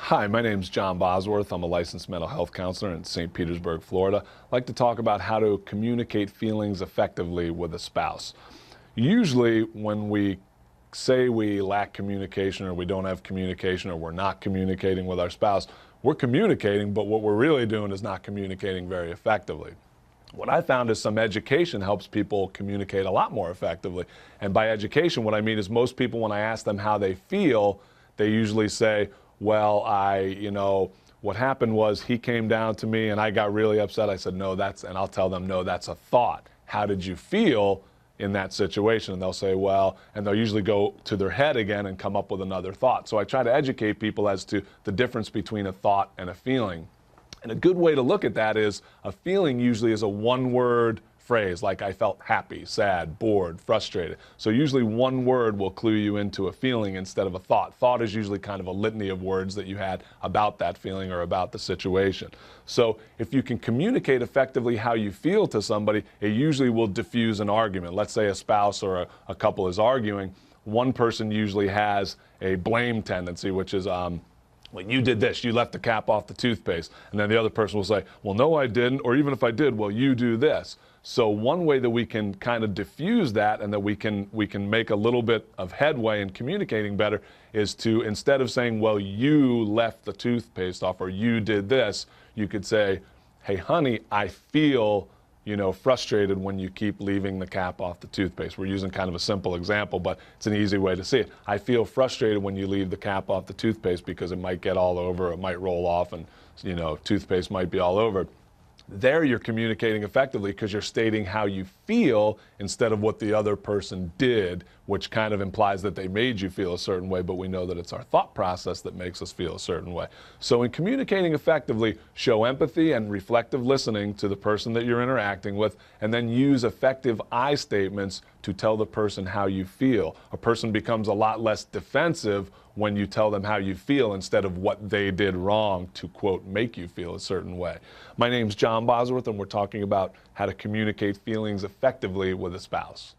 Hi, my name is John Bosworth. I'm a licensed mental health counselor in St. Petersburg, Florida. I'd like to talk about how to communicate feelings effectively with a spouse. Usually when we say we lack communication or we don't have communication or we're not communicating with our spouse, we're communicating, but what we're really doing is not communicating very effectively. What I found is some education helps people communicate a lot more effectively. And by education, what I mean is most people, when I ask them how they feel, they usually say, well, what happened was he came down to me and I got really upset. I said, no, and I'll tell them, no, that's a thought. How did you feel in that situation? And they'll say, well, and they'll usually go to their head again and come up with another thought. So I try to educate people as to the difference between a thought and a feeling. And a good way to look at that is a feeling usually is a one-word phrase, like I felt happy, sad, bored, frustrated. So usually one word will clue you into a feeling instead of a thought. Thought is usually kind of a litany of words that you had about that feeling or about the situation. So if you can communicate effectively how you feel to somebody, it usually will diffuse an argument. Let's say a spouse or a couple is arguing. One person usually has a blame tendency, which is, well, you did this, you left the cap off the toothpaste. And then the other person will say, well, no, I didn't. Or even if I did, well, you do this. So one way that we can kind of diffuse that and that we can make a little bit of headway in communicating better is to, instead of saying, well, you left the toothpaste off or you did this, you could say, hey, honey, I feel frustrated when you keep leaving the cap off the toothpaste. We're using kind of a simple example, but it's an easy way to see it. I feel frustrated when you leave the cap off the toothpaste because it might get all over, it might roll off, and toothpaste might be all over. There you're communicating effectively because you're stating how you feel instead of what the other person did, which kind of implies that they made you feel a certain way, but we know that it's our thought process that makes us feel a certain way. So in communicating effectively, show empathy and reflective listening to the person that you're interacting with, and then use effective I statements to tell the person how you feel. A person becomes a lot less defensive when you tell them how you feel instead of what they did wrong to, quote, make you feel a certain way. My name's John Bosworth, and we're talking about how to communicate feelings effectively with a spouse.